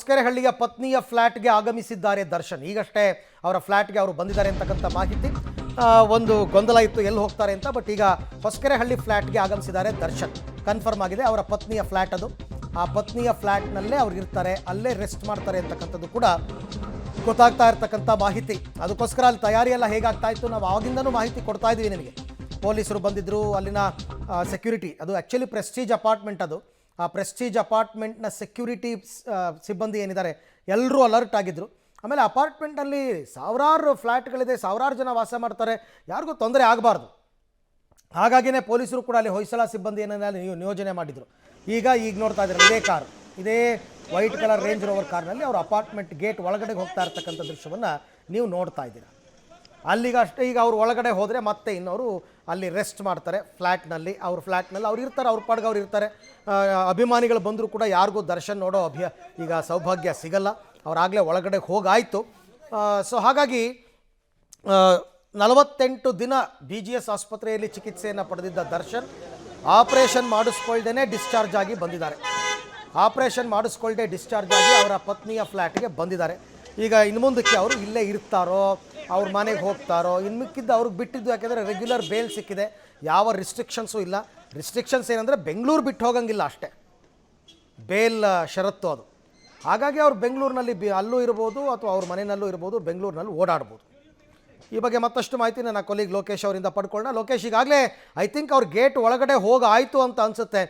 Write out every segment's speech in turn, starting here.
ಹೊಸಕೆರೆಹಳ್ಳಿಯ ಪತ್ನಿಯ ಫ್ಲ್ಯಾಟ್ಗೆ ಆಗಮಿಸಿದ್ದಾರೆ ದರ್ಶನ್. ಈಗಷ್ಟೇ ಅವರ ಫ್ಲ್ಯಾಟ್ಗೆ ಅವರು ಬಂದಿದ್ದಾರೆ ಅಂತಕ್ಕಂಥ ಮಾಹಿತಿ. ಒಂದು ಗೊಂದಲ ಇತ್ತು ಎಲ್ಲಿ ಹೋಗ್ತಾರೆ ಅಂತ. ಬಟ್ ಈಗ ಹೊಸಕೆರೆಹಳ್ಳಿ ಫ್ಲ್ಯಾಟ್ಗೆ ಆಗಮಿಸಿದ್ದಾರೆ ದರ್ಶನ್. ಕನ್ಫರ್ಮ್ ಆಗಿದೆ, ಅವರ ಪತ್ನಿಯ ಫ್ಲ್ಯಾಟ್ ಅದು. ಆ ಪತ್ನಿಯ ಫ್ಲ್ಯಾಟ್ನಲ್ಲೇ ಅವ್ರು ಇರ್ತಾರೆ, ಅಲ್ಲೇ ರೆಸ್ಟ್ ಮಾಡ್ತಾರೆ ಅಂತಕ್ಕಂಥದ್ದು ಕೂಡ ಗೊತ್ತಾಗ್ತಾ ಇರ್ತಕ್ಕಂಥ ಮಾಹಿತಿ. ಅದಕ್ಕೋಸ್ಕರ ಅಲ್ಲಿ ತಯಾರಿ ಎಲ್ಲ ಹೇಗಾಗ್ತಾ ಇತ್ತು ನಾವು ಆಗಿಂದನೂ ಮಾಹಿತಿ ಕೊಡ್ತಾ ಇದ್ದೀವಿ ನಿಮಗೆ. ಪೊಲೀಸರು ಬಂದಿದ್ದರು, ಅಲ್ಲಿನ ಸೆಕ್ಯೂರಿಟಿ, ಅದು ಆ್ಯಕ್ಚುಲಿ ಪ್ರೆಸ್ಟೀಜ್ ಅಪಾರ್ಟ್ಮೆಂಟ್ ಅದು. ಆ ಪ್ರೆಸ್ಟೀಜ್ ಅಪಾರ್ಟ್ಮೆಂಟ್ನ ಸೆಕ್ಯೂರಿಟಿ ಸಿಬ್ಬಂದಿ ಏನಿದ್ದಾರೆ ಎಲ್ಲರೂ ಅಲರ್ಟ್ ಆಗಿದ್ದರು. ಆಮೇಲೆ ಅಪಾರ್ಟ್ಮೆಂಟಲ್ಲಿ ಸಾವಿರಾರು ಫ್ಲ್ಯಾಟ್ಗಳಿದೆ, ಸಾವಿರಾರು ಜನ ವಾಸ ಮಾಡ್ತಾರೆ, ಯಾರಿಗೂ ತೊಂದರೆ ಆಗಬಾರ್ದು. ಹಾಗಾಗಿಯೇ ಪೊಲೀಸರು ಕೂಡ ಅಲ್ಲಿ ಹೊಯ್ಸಳ ಸಿಬ್ಬಂದಿಯನ್ನು ನಿಯೋಜನೆ ಮಾಡಿದರು. ಈಗ ನೋಡ್ತಾ ಇದ್ದಾರೆ, ಇದೇ ಕಾರ್, ಇದೇ ವೈಟ್ ಕಲರ್ ರೇಂಜ್ ರೋವರ್ ಕಾರ್ನಲ್ಲಿ ಅವರು ಅಪಾರ್ಟ್ಮೆಂಟ್ ಗೇಟ್ ಒಳಗಡೆ ಹೋಗ್ತಾ ಇರ್ತಕ್ಕಂಥ ದೃಶ್ಯವನ್ನು ನೀವು ನೋಡ್ತಾ ಇದ್ದೀರಾ. ಅಲ್ಲಿಗೆ ಅಷ್ಟೇ. ಈಗ ಅವ್ರು ಒಳಗಡೆ ಹೋದರೆ ಮತ್ತೆ ಇನ್ನವರು ಅಲ್ಲಿ ರೆಸ್ಟ್ ಮಾಡ್ತಾರೆ ಫ್ಲ್ಯಾಟ್ನಲ್ಲಿ. ಅವ್ರ ಫ್ಲ್ಯಾಟ್ನಲ್ಲಿ ಅವ್ರು ಇರ್ತಾರೆ, ಅವ್ರ ಪಾಡ್ಗೆ ಅವ್ರು ಇರ್ತಾರೆ. ಅಭಿಮಾನಿಗಳು ಬಂದರೂ ಕೂಡ ಯಾರಿಗೂ ದರ್ಶನ್ ನೋಡೋ ಈಗ ಸೌಭಾಗ್ಯ ಸಿಗಲ್ಲ. ಅವರಾಗಲೇ ಒಳಗಡೆ ಹೋಗಾಯಿತು. ಸೊ ಹಾಗಾಗಿ 48 ದಿನ BGS ಆಸ್ಪತ್ರೆಯಲ್ಲಿ ಚಿಕಿತ್ಸೆಯನ್ನು ಪಡೆದಿದ್ದ ದರ್ಶನ್ ಆಪರೇಷನ್ ಮಾಡಿಸ್ಕೊಳ್ದೇ ಡಿಸ್ಚಾರ್ಜ್ ಆಗಿ ಬಂದಿದ್ದಾರೆ. ಆಪರೇಷನ್ ಮಾಡಿಸ್ಕೊಳ್ದೆ ಡಿಸ್ಚಾರ್ಜ್ ಆಗಿ ಅವರ ಪತ್ನಿಯ ಫ್ಲ್ಯಾಟ್ಗೆ ಬಂದಿದ್ದಾರೆ. ಈಗ ಇನ್ನು ಮುಂದಕ್ಕೆ ಅವರು ಇಲ್ಲೇ ಇರ್ತಾರೋ, ಅವ್ರ ಮನೆಗೆ ಹೋಗ್ತಾರೋ, ಇನ್ನು ಮಿಕ್ಕಿದ್ದು ಅವ್ರಿಗೆ ಬಿಟ್ಟಿದ್ದು. ಯಾಕೆಂದರೆ ರೆಗ್ಯುಲರ್ ಬೇಲ್ ಸಿಕ್ಕಿದೆ, ಯಾವ ರಿಸ್ಟ್ರಿಕ್ಷನ್ಸು ಇಲ್ಲ. ರಿಸ್ಟ್ರಿಕ್ಷನ್ಸ್ ಏನಂದರೆ ಬೆಂಗಳೂರು ಬಿಟ್ಟು ಹೋಗಂಗಿಲ್ಲ ಅಷ್ಟೇ, ಬೇಲ್ ಷರತ್ತು ಅದು. ಹಾಗಾಗಿ ಅವ್ರು ಬೆಂಗಳೂರಿನಲ್ಲಿ ಅಲ್ಲೂ ಇರ್ಬೋದು ಅಥವಾ ಅವ್ರ ಮನೆಯಲ್ಲೂ ಇರ್ಬೋದು, ಬೆಂಗಳೂರಿನಲ್ಲಿ ಓಡಾಡ್ಬೋದು. ಈ ಬಗ್ಗೆ ಮತ್ತಷ್ಟು ಮಾಹಿತಿ ನನ್ನ ಕೊಲೀಗ್ ಲೋಕೇಶ್ ಅವರಿಂದ ಪಡ್ಕೊಳ್ಳೋಣ. ಲೋಕೇಶ್, ಈಗಾಗಲೇ ಐ ಥಿಂಕ್ ಅವ್ರ ಗೇಟ್ ಒಳಗಡೆ ಹೋಗಾಯಿತು ಅಂತ ಅನಿಸುತ್ತೆ.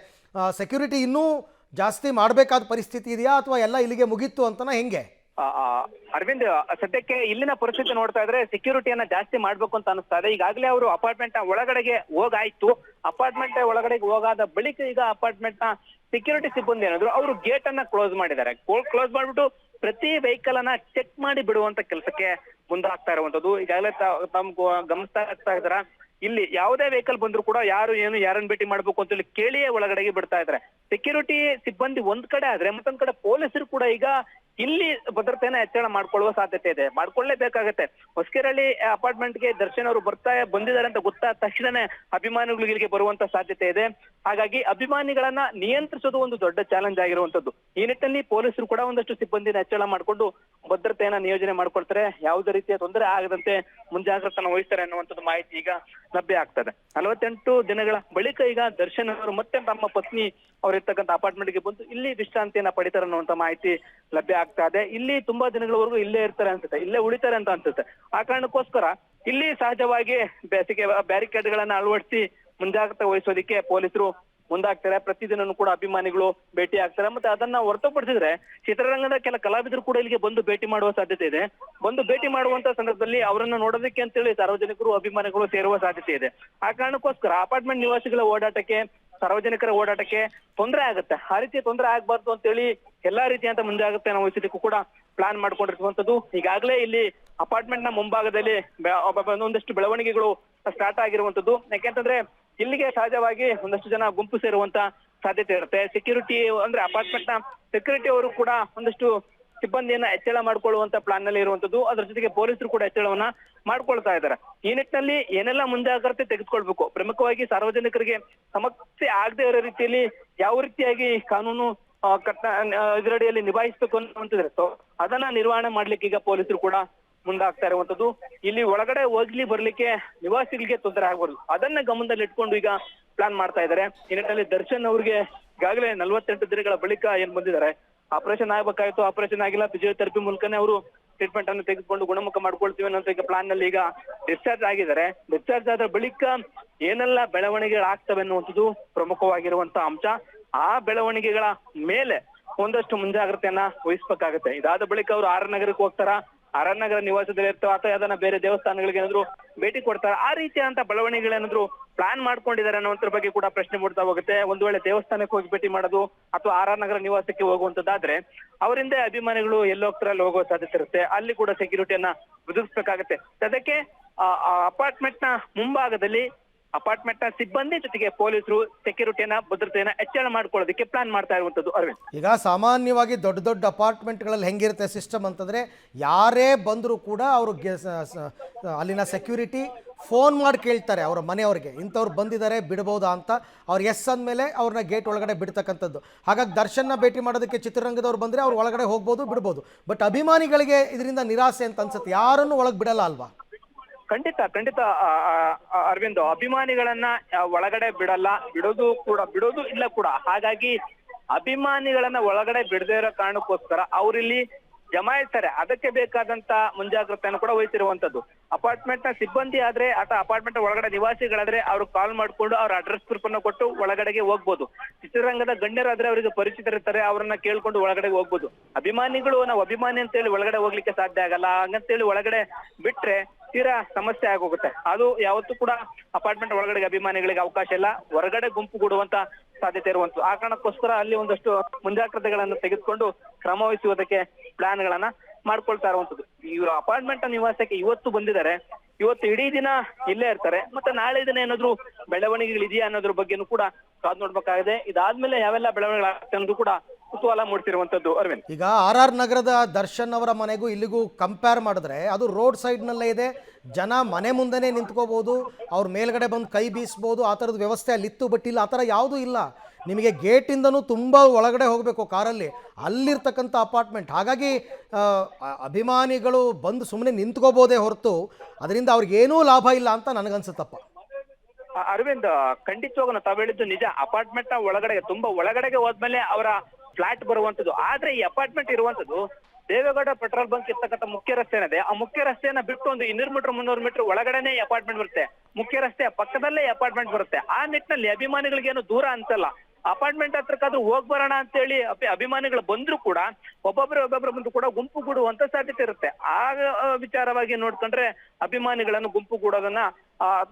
ಸೆಕ್ಯೂರಿಟಿ ಇನ್ನೂ ಜಾಸ್ತಿ ಮಾಡಬೇಕಾದ ಪರಿಸ್ಥಿತಿ ಇದೆಯಾ ಅಥವಾ ಎಲ್ಲ ಇಲ್ಲಿಗೆ ಮುಗೀತು ಅಂತನಾ, ಹೆಂಗೆ? ಅರವಿಂದ್, ಸದ್ಯಕ್ಕೆ ಇಲ್ಲಿನ ಪರಿಸ್ಥಿತಿ ನೋಡ್ತಾ ಇದ್ರೆ ಸೆಕ್ಯೂರಿಟಿಯನ್ನ ಜಾಸ್ತಿ ಮಾಡ್ಬೇಕು ಅಂತ ಅನಿಸ್ತಾ ಇದೆ. ಈಗಾಗಲೇ ಅವರು ಅಪಾರ್ಟ್ಮೆಂಟ್ ಒಳಗಡೆಗೆ ಹೋಗಾಯ್ತು. ಅಪಾರ್ಟ್ಮೆಂಟ್ ಒಳಗಡೆಗೆ ಹೋಗಾದ ಬಳಿಕ ಈಗ ಅಪಾರ್ಟ್ಮೆಂಟ್ ನ ಸೆಕ್ಯೂರಿಟಿ ಸಿಬ್ಬಂದಿ ಏನಾದ್ರು ಅವರು ಗೇಟ್ ಅನ್ನ ಕ್ಲೋಸ್ ಮಾಡಿದ್ದಾರೆ. ಕ್ಲೋಸ್ ಮಾಡ್ಬಿಟ್ಟು ಪ್ರತಿ ವೆಹಿಕಲ್ ಅನ್ನ ಚೆಕ್ ಮಾಡಿ ಬಿಡುವಂತ ಕೆಲಸಕ್ಕೆ ಮುಂದಾಗ್ತಾ ಇರುವಂತದ್ದು. ಈಗಾಗಲೇ ತಮ್ಗೆ ಗಮನಿಸ್ತಾ ಇದಾರ, ಇಲ್ಲಿ ಯಾವುದೇ ವೆಹಿಕಲ್ ಬಂದ್ರು ಕೂಡ ಯಾರನ್ನ ಭೇಟಿ ಮಾಡ್ಬೇಕು ಅಂತ ಹೇಳಿ ಕೇಳಿಯೇ ಒಳಗಡೆಗೆ ಬಿಡ್ತಾ ಇದ್ದಾರೆ. ಸೆಕ್ಯೂರಿಟಿ ಸಿಬ್ಬಂದಿ ಒಂದ್ ಕಡೆ ಆದ್ರೆ ಮತ್ತೊಂದ್ ಕಡೆ ಪೊಲೀಸರು ಕೂಡ ಈಗ ಇಲ್ಲಿ ಭದ್ರತೆಯನ್ನ ಹೆಚ್ಚಳ ಮಾಡ್ಕೊಳ್ಳುವ ಸಾಧ್ಯತೆ ಇದೆ, ಮಾಡ್ಕೊಳ್ಳೇಬೇಕಾಗತ್ತೆ. ಹೊಸಕೆರೆಹಳ್ಳಿ ಅಪಾರ್ಟ್ಮೆಂಟ್ಗೆ ದರ್ಶನ್ ಅವರು ಬಂದಿದ್ದಾರೆ ಅಂತ ಗೊತ್ತಾದ ತಕ್ಷಣನೇ ಅಭಿಮಾನಿಗಳು ಇಲ್ಲಿಗೆ ಬರುವಂತ ಸಾಧ್ಯತೆ ಇದೆ. ಹಾಗಾಗಿ ಅಭಿಮಾನಿಗಳನ್ನ ನಿಯಂತ್ರಿಸೋದು ಒಂದು ದೊಡ್ಡ ಚಾಲೆಂಜ್ ಆಗಿರುವಂತದ್ದು. ಈ ನಿಟ್ಟಿನಲ್ಲಿ ಪೊಲೀಸರು ಕೂಡ ಒಂದಷ್ಟು ಸಿಬ್ಬಂದಿನ ಹೆಚ್ಚಳ ಮಾಡಿಕೊಂಡು ಭದ್ರತೆಯನ್ನ ನಿಯೋಜನೆ ಮಾಡ್ಕೊಳ್ತಾರೆ. ಯಾವುದೇ ರೀತಿಯ ತೊಂದರೆ ಆಗದಂತೆ ಮುಂಜಾಗ್ರತನ ವಹಿಸ್ತಾರೆ ಅನ್ನುವಂಥದ್ದು ಮಾಹಿತಿ ಈಗ ಲಭ್ಯ ಆಗ್ತದೆ. 48 ದಿನಗಳ ಬಳಿಕ ಈಗ ದರ್ಶನ್ ಅವರು ಮತ್ತೆ ತಮ್ಮ ಪತ್ನಿ ಅವರಿರ್ತಕ್ಕಂಥ ಅಪಾರ್ಟ್ಮೆಂಟ್ಗೆ ಬಂದು ಇಲ್ಲಿ ವಿಶ್ರಾಂತಿಯನ್ನ ಪಡಿತಾರೆ ಅನ್ನುವಂತ ಮಾಹಿತಿ ಲಭ್ಯ ಆಗ್ತಾ ಇದೆ. ಇಲ್ಲಿ ತುಂಬಾ ದಿನಗಳವರೆಗೂ ಇಲ್ಲೇ ಇರ್ತಾರೆ ಅನ್ಸುತ್ತೆ, ಇಲ್ಲೇ ಉಳಿತಾರೆ ಅಂತ ಅನ್ಸುತ್ತೆ. ಆ ಕಾರಣಕ್ಕೋಸ್ಕರ ಇಲ್ಲಿ ಸಹಜವಾಗಿ ಬ್ಯಾರಿಕೇಡ್ ಗಳನ್ನ ಅಳವಡಿಸಿ ಮುಂಜಾಗ್ರತೆ ವಹಿಸೋದಿಕ್ಕೆ ಪೊಲೀಸರು ಮುಂದಾಗ್ತಾರೆ. ಪ್ರತಿದಿನನೂ ಕೂಡ ಅಭಿಮಾನಿಗಳು ಭೇಟಿ ಆಗ್ತಾರೆ. ಮತ್ತೆ ಅದನ್ನ ಹೊರತುಪಡಿಸಿದ್ರೆ ಚಿತ್ರರಂಗದ ಕೆಲ ಕಲಾವಿದರು ಕೂಡ ಇಲ್ಲಿಗೆ ಬಂದು ಭೇಟಿ ಮಾಡುವ ಸಾಧ್ಯತೆ ಇದೆ. ಬಂದು ಭೇಟಿ ಮಾಡುವಂತ ಸಂದರ್ಭದಲ್ಲಿ ಅವರನ್ನ ನೋಡೋದಕ್ಕೆ ಅಂತೇಳಿ ಸಾರ್ವಜನಿಕರು ಅಭಿಮಾನಿಗಳು ಸೇರುವ ಸಾಧ್ಯತೆ ಇದೆ. ಆ ಕಾರಣಕ್ಕೋಸ್ಕರ ಅಪಾರ್ಟ್ಮೆಂಟ್ ನಿವಾಸಿಗಳ ಓಡಾಟಕ್ಕೆ, ಸಾರ್ವಜನಿಕರ ಓಡಾಟಕ್ಕೆ ತೊಂದರೆ ಆಗುತ್ತೆ. ಆ ರೀತಿಯ ತೊಂದರೆ ಆಗ್ಬಾರ್ದು ಅಂತೇಳಿ ಎಲ್ಲಾ ರೀತಿಯಂತ ಮುಂಜಾಗ್ರತೆಯನ್ನು ವಹಿಸೋದಕ್ಕೂ ಕೂಡ ಪ್ಲಾನ್ ಮಾಡ್ಕೊಂಡಿರುವಂತದ್ದು. ಈಗಾಗಲೇ ಇಲ್ಲಿ ಅಪಾರ್ಟ್ಮೆಂಟ್ ನ ಮುಂಭಾಗದಲ್ಲಿ ಒಂದಷ್ಟು ಬೆಳವಣಿಗೆಗಳು ಸ್ಟಾರ್ಟ್ ಆಗಿರುವಂತದ್ದು. ಯಾಕೆಂತಂದ್ರೆ ಇಲ್ಲಿಗೆ ಸಹಜವಾಗಿ ಒಂದಷ್ಟು ಜನ ಗುಂಪು ಸೇರುವಂತ ಸಾಧ್ಯತೆ ಇರುತ್ತೆ. ಸೆಕ್ಯೂರಿಟಿ ಅಂದ್ರೆ ಅಪಾರ್ಟ್ಮೆಂಟ್ ನ ಸೆಕ್ಯೂರಿಟಿ ಅವರು ಕೂಡ ಒಂದಷ್ಟು ಸಿಬ್ಬಂದಿಯನ್ನ ಹೆಚ್ಚಳ ಮಾಡ್ಕೊಳ್ಳುವಂತ ಪ್ಲಾನ್ ನಲ್ಲಿ ಇರುವಂತದ್ದು. ಅದ್ರ ಜೊತೆಗೆ ಪೊಲೀಸರು ಕೂಡ ಹೆಚ್ಚಳವನ್ನ ಮಾಡ್ಕೊಳ್ತಾ ಇದ್ದಾರೆ. ಈ ನಿಟ್ಟಿನಲ್ಲಿ ಏನೆಲ್ಲ ಮುಂಜಾಗ್ರತೆ ತೆಗೆದುಕೊಳ್ಬೇಕು, ಪ್ರಮುಖವಾಗಿ ಸಾರ್ವಜನಿಕರಿಗೆ ಸಮಸ್ಯೆ ಆಗದೆ ಇರೋ ರೀತಿಯಲ್ಲಿ ಯಾವ ರೀತಿಯಾಗಿ ಕಾನೂನು ಇದರಡಿಯಲ್ಲಿ ನಿಭಾಯಿಸಬೇಕು ಅನ್ನುವಂಥದ್ದು ಅದನ್ನ ನಿರ್ವಹಣೆ ಮಾಡ್ಲಿಕ್ಕೆ ಈಗ ಪೊಲೀಸರು ಕೂಡ ಮುಂದಾಗ್ತಾ ಇರುವಂತದ್ದು. ಇಲ್ಲಿ ಒಳಗಡೆ ಹೋಗ್ಲಿ ಬರ್ಲಿಕ್ಕೆ ನಿವಾಸಿಗಳಿಗೆ ತೊಂದರೆ ಆಗ್ಬಾರ್ದು, ಅದನ್ನ ಗಮನದಲ್ಲಿ ಇಟ್ಕೊಂಡು ಈಗ ಪ್ಲಾನ್ ಮಾಡ್ತಾ ಇದ್ದಾರೆ. ಈ ನಿಟ್ಟಿನಲ್ಲಿ ದರ್ಶನ್ ಅವ್ರಿಗೆ ಈಗಾಗಲೇ 48 ದಿನಗಳ ಬಳಿಕ ಏನ್ ಬಂದಿದ್ದಾರೆ, ಆಪರೇಷನ್ ಆಗ್ಬೇಕಾಯ್ತು, ಆಪರೇಷನ್ ಆಗಿಲ್ಲ, ಫಿಸಿಯೋಥೆರಪಿ ಮೂಲಕನೇ ಅವರು ಟ್ರೀಟ್ಮೆಂಟ್ ಅನ್ನು ತೆಗೆದುಕೊಂಡು ಗುಣಮುಖ ಮಾಡ್ಕೊಳ್ತೀವಿ ಅನ್ನೋ ಈಗ ಪ್ಲಾನ್ ನಲ್ಲಿ ಈಗ ಡಿಸ್ಚಾರ್ಜ್ ಆಗಿದ್ದಾರೆ. ಡಿಸ್ಚಾರ್ಜ್ ಆದ ಬಳಿಕ ಏನೆಲ್ಲ ಬೆಳವಣಿಗೆಗಳಾಗ್ತವೆ ಅನ್ನುವಂಥದ್ದು ಪ್ರಮುಖವಾಗಿರುವಂತ ಅಂಶ. ಆ ಬೆಳವಣಿಗೆಗಳ ಮೇಲೆ ಒಂದಷ್ಟು ಮುಂಜಾಗ್ರತೆಯನ್ನ ವಹಿಸ್ಬೇಕಾಗತ್ತೆ. ಇದಾದ ಬಳಿಕ ಅವರು ಆರ್ ನಗರಕ್ಕೆ ಹೋಗ್ತಾರ, ಆರ್ ನಗರ ನಿವಾಸದಲ್ಲಿ ಇರ್ತಾವ ಅಥವಾ ಯಾವ್ದನ್ನ ಬೇರೆ ದೇವಸ್ಥಾನಗಳಿಗೆ ಏನಾದ್ರು ಭೇಟಿ ಕೊಡ್ತಾರೆ, ಆ ರೀತಿಯಾದಂತ ಬೆಳವಣಿಗೆಗಳೇನಾದ್ರು ಪ್ಲಾನ್ ಮಾಡ್ಕೊಂಡಿದ್ದಾರೆ ಅನ್ನೋದ್ರ ಬಗ್ಗೆ ಕೂಡ ಪ್ರಶ್ನೆ ಮೂಡ್ತಾ ಹೋಗುತ್ತೆ. ಒಂದು ವೇಳೆ ದೇವಸ್ಥಾನಕ್ಕೆ ಹೋಗಿ ಭೇಟಿ ಮಾಡೋದು ಅಥವಾ ಆರ್ ನಗರ ನಿವಾಸಕ್ಕೆ ಹೋಗುವಂತದ್ದಾದ್ರೆ ಅವರಿಂದ ಅಭಿಮಾನಿಗಳು ಎಲ್ಲೋಗ್ತಾರಲ್ಲಿ ಹೋಗೋ ಸಾಧ್ಯತೆ ಇರುತ್ತೆ. ಅಲ್ಲಿ ಕೂಡ ಸೆಕ್ಯೂರಿಟಿಯನ್ನ ಒದಗಿಸ್ಬೇಕಾಗತ್ತೆ. ಅದಕ್ಕೆ ಅಪಾರ್ಟ್ಮೆಂಟ್ ನ ಮುಂಭಾಗದಲ್ಲಿ ಅಪಾರ್ಟ್ಮೆಂಟ್ ನ ಸಿಬ್ಬಂದಿ ಜೊತೆಗೆ ಪೊಲೀಸರು ಸೆಕ್ಯೂರಿಟಿಯನ್ನ ಭದ್ರತೆಯನ್ನ ಹೆಚ್ಚಳ ಮಾಡ್ಕೊಳ್ಳೋದಕ್ಕೆ ಪ್ಲಾನ್ ಮಾಡ್ತಾ ಇರುವಂತದ್ದು ಅರವಿಂದ್. ಈಗ ಸಾಮಾನ್ಯವಾಗಿ ದೊಡ್ಡ ದೊಡ್ಡ ಅಪಾರ್ಟ್ಮೆಂಟ್ಗಳಲ್ಲಿ ಹೆಂಗಿರುತ್ತೆ ಸಿಸ್ಟಮ್ ಅಂತಂದರೆ, ಯಾರೇ ಬಂದರೂ ಕೂಡ ಅವರು ಅಲ್ಲಿನ ಸೆಕ್ಯೂರಿಟಿ ಫೋನ್ ಮಾಡಿ ಕೇಳ್ತಾರೆ ಅವರ ಮನೆಯವ್ರಿಗೆ, ಇಂಥವ್ರು ಬಂದಿದ್ದಾರೆ ಬಿಡ್ಬೋದಾ ಅಂತ. ಅವ್ರು ಎಸ್ ಅಂದಮೇಲೆ ಅವ್ರನ್ನ ಗೇಟ್ ಒಳಗಡೆ ಬಿಡ್ತಕ್ಕಂಥದ್ದು. ಹಾಗಾಗಿ ದರ್ಶನ್ನ ಭೇಟಿ ಮಾಡೋದಕ್ಕೆ ಚಿತ್ರರಂಗದವ್ರು ಬಂದರೆ ಅವ್ರು ಒಳಗಡೆ ಹೋಗ್ಬೋದು, ಬಿಡ್ಬೋದು. ಬಟ್ ಅಭಿಮಾನಿಗಳಿಗೆ ಇದರಿಂದ ನಿರಾಸೆ ಅಂತ ಅನ್ಸುತ್ತೆ, ಯಾರನ್ನು ಒಳಗೆ ಬಿಡಲ್ಲ ಅಲ್ವಾ? ಖಂಡಿತ ಅರವಿಂದ್, ಅಭಿಮಾನಿಗಳನ್ನ ಒಳಗಡೆ ಬಿಡೋದು ಇಲ್ಲ ಕೂಡ. ಹಾಗಾಗಿ ಅಭಿಮಾನಿಗಳನ್ನ ಒಳಗಡೆ ಬಿಡದೇ ಇರೋ ಕಾರಣಕ್ಕೋಸ್ಕರ ಅವರಿಲ್ಲಿ ಜಮಾಯಿಸ್ತಾರೆ. ಅದಕ್ಕೆ ಬೇಕಾದಂತ ಮುಂಜಾಗ್ರತೆಯನ್ನು ಕೂಡ ವಹಿಸಿರುವಂತದ್ದು. ಅಪಾರ್ಟ್ಮೆಂಟ್ ನ ಸಿಬ್ಬಂದಿ ಆದ್ರೆ ಅಥವಾ ಅಪಾರ್ಟ್ಮೆಂಟ್ ಒಳಗಡೆ ನಿವಾಸಿಗಳಾದ್ರೆ ಅವ್ರು ಕಾಲ್ ಮಾಡ್ಕೊಂಡು ಅವ್ರ ಅಡ್ರೆಸ್ ಪ್ರೂಫ್ ಅನ್ನು ಕೊಟ್ಟು ಒಳಗಡೆಗೆ ಹೋಗ್ಬೋದು. ಚಿತ್ರರಂಗದ ಗಣ್ಯರಾದ್ರೆ ಅವರಿಗೆ ಪರಿಚಿತರಿರ್ತಾರೆ, ಅವರನ್ನ ಕೇಳ್ಕೊಂಡು ಒಳಗಡೆ ಹೋಗ್ಬೋದು. ಅಭಿಮಾನಿಗಳು ನಾವು ಅಭಿಮಾನಿ ಅಂತ ಹೇಳಿ ಒಳಗಡೆ ಹೋಗ್ಲಿಕ್ಕೆ ಸಾಧ್ಯ ಆಗಲ್ಲ. ಹಂಗಂತೇಳಿ ಒಳಗಡೆ ಬಿಟ್ರೆ ತೀರಾ ಸಮಸ್ಯೆ ಆಗೋಗುತ್ತೆ. ಅದು ಯಾವತ್ತೂ ಕೂಡ ಅಪಾರ್ಟ್ಮೆಂಟ್ ಒಳಗಡೆ ಅಭಿಮಾನಿಗಳಿಗೆ ಅವಕಾಶ ಇಲ್ಲ, ಹೊರಗಡೆ ಗುಂಪು ಕೂಡುವಂತ ಸಾಧ್ಯತೆ ಇರುವಂತದ್ದು. ಆ ಕಾರಣಕ್ಕೋಸ್ಕರ ಅಲ್ಲಿ ಒಂದಷ್ಟು ಮುಂಜಾಗ್ರತೆಗಳನ್ನು ತೆಗೆದುಕೊಂಡು ಕ್ರಮ ವಹಿಸುವುದಕ್ಕೆ ಪ್ಲಾನ್ ಗಳನ್ನ ಮಾಡ್ಕೊಳ್ತಾ ಇರುವಂತದ್ದು. ಇವರು ಅಪಾರ್ಟ್ಮೆಂಟ್ ನಿವಾಸಕ್ಕೆ ಇವತ್ತು ಬಂದಿದ್ದಾರೆ, ಇವತ್ತು ಇಡೀ ದಿನ ಇಲ್ಲೇ ಇರ್ತಾರೆ. ಮತ್ತೆ ನಾಳೆ ದಿನ ಏನಾದ್ರು ಬೆಳವಣಿಗೆಗಳಿದೆಯಾ ಅನ್ನೋದ್ರ ಬಗ್ಗೆನೂ ಕೂಡ ಕಾದ್ ನೋಡ್ಬೇಕಾಗಿದೆ. ಇದಾದ್ಮೇಲೆ ಯಾವೆಲ್ಲ ಬೆಳವಣಿಗೆಗಳಾಗುತ್ತೆ ಅನ್ನೋದು ಕೂಡ ಕುತೂಹಲ ಮೂಡ್ತಿರುವಂತದ್ದು ಅರವಿಂದ್. ಈಗ RR ನಗರದ ದರ್ಶನ್ ಅವರ ಮನೆಗೂ ಇಲ್ಲಿಗೂ ಕಂಪೇರ್ ಮಾಡಿದ್ರೆ ಅದು ರೋಡ್ ಸೈಡ್ನಲ್ಲೇ ಇದೆ, ಜನ ಮನೆ ಮುಂದೆನೇ ನಿಂತ್ಕೋಬೋದು, ಅವ್ರ ಮೇಲ್ಗಡೆ ಬಂದು ಕೈ ಬೀಸ್ಬೋದು, ಆ ಥರದ ವ್ಯವಸ್ಥೆ ಅಲ್ಲಿತ್ತು. ಬಟ್ ಇಲ್ಲ, ಆ ಥರ ಯಾವುದೂ ಇಲ್ಲ. ನಿಮಗೆ ಗೇಟಿಂದನೂ ತುಂಬ ಒಳಗಡೆ ಹೋಗಬೇಕು ಕಾರಲ್ಲಿ, ಅಲ್ಲಿರ್ತಕ್ಕಂಥ ಅಪಾರ್ಟ್ಮೆಂಟ್. ಹಾಗಾಗಿ ಅಭಿಮಾನಿಗಳು ಬಂದು ಸುಮ್ಮನೆ ನಿಂತ್ಕೋಬೋದೇ ಹೊರತು ಅದರಿಂದ ಅವ್ರಿಗೇನೂ ಲಾಭ ಇಲ್ಲ ಅಂತ ನನಗನ್ಸುತ್ತಪ್ಪ. ಅರವಿಂದ್, ಖಂಡಿತವಾಗೂ ತಾವು ಹೇಳಿದ್ದು ನಿಜ. ಅಪಾರ್ಟ್ಮೆಂಟ್ ನ ಒಳಗಡೆಗೆ ಹೋದ್ಮೇಲೆ ಅವರ ಫ್ಲಾಟ್ ಬರುವಂತದ್ದು. ಆದ್ರೆ ಈ ಅಪಾರ್ಟ್ಮೆಂಟ್ ಇರುವಂತದ್ದು ದೇವೇಗೌಡ ಪೆಟ್ರೋಲ್ ಬಂಕ್ ಇರ್ತಕ್ಕಂಥ ಮುಖ್ಯ ರಸ್ತೆ ಏನಿದೆ, ಆ ಮುಖ್ಯ ರಸ್ತೆಯನ್ನ ಬಿಟ್ಟು ಒಂದು 200 ಮೀಟರ್ 300 ಮೀಟರ್ ಒಳಗಡೆನೆ ಈ ಅಪಾರ್ಟ್ಮೆಂಟ್ ಬರುತ್ತೆ. ಮುಖ್ಯ ರಸ್ತೆಯ ಪಕ್ಕದಲ್ಲೇ ಅಪಾರ್ಟ್ಮೆಂಟ್ ಬರುತ್ತೆ. ಆ ನಿಟ್ಟಿನಲ್ಲಿ ಅಭಿಮಾನಿಗಳಿಗೆ ಏನು ದೂರ ಅನ್ಸಲ್ಲ. ಅಪಾರ್ಟ್ಮೆಂಟ್ ಹತ್ರಕ್ಕಾದ್ರೂ ಹೋಗ್ ಬರೋಣ ಅಂತ ಹೇಳಿ ಅಭಿಮಾನಿಗಳು ಬಂದ್ರು ಕೂಡ ಒಬ್ಬೊಬ್ರು ಬಂದು ಕೂಡ ಗುಂಪು ಕೂಡುವಂತ ಸಾಧ್ಯತೆ ಇರುತ್ತೆ. ಆ ವಿಚಾರವಾಗಿ ನೋಡ್ಕೊಂಡ್ರೆ ಅಭಿಮಾನಿಗಳನ್ನು ಗುಂಪು ಕೂಡೋದನ್ನ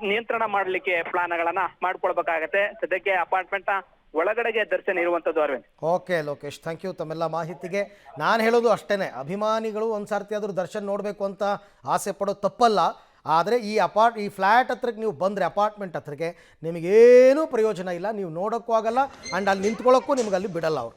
ನಿಯಂತ್ರಣ ಮಾಡ್ಲಿಕ್ಕೆ ಪ್ಲಾನ್ ಗಳನ್ನ ಮಾಡ್ಕೊಳ್ಬೇಕಾಗತ್ತೆ. ಸದ್ಯಕ್ಕೆ ಅಪಾರ್ಟ್ಮೆಂಟ್ ನ ಒಳಗಡೆಗೆ ದರ್ಶನ ಇರುವಂತದ್ದು Arvind. Okay Lokesh, thank you ತಮ್ಮೆಲ್ಲ ಮಾಹಿತಿಗೆ. ನಾನು ಹೇಳೋದು ಅಷ್ಟೇ, ಅಭಿಮಾನಿಗಳು ಒಂದು ಸರ್ತಿ ಆದರೂ ದರ್ಶನ್ ನೋಡಬೇಕು ಅಂತ ಆಸೆ ಪಡೋದು ತಪ್ಪಲ್ಲ. ಆದರೆ ಈ ಫ್ಲ್ಯಾಟ್ ಹತ್ರಕ್ಕೆ ನೀವು ಬಂದರೆ, ಅಪಾರ್ಟ್ಮೆಂಟ್ ಹತ್ರಕ್ಕೆ ನಿಮಗೇನೂ ಪ್ರಯೋಜನ ಇಲ್ಲ. ನೀವು ನೋಡೋಕ್ಕೂ ಆಗಲ್ಲ, ಆ್ಯಂಡ್ ಅಲ್ಲಿ ನಿಂತ್ಕೊಳ್ಳೋಕ್ಕೂ ನಿಮ್ಗೆ ಅಲ್ಲಿ ಬಿಡಲ್ಲ ಅವರು.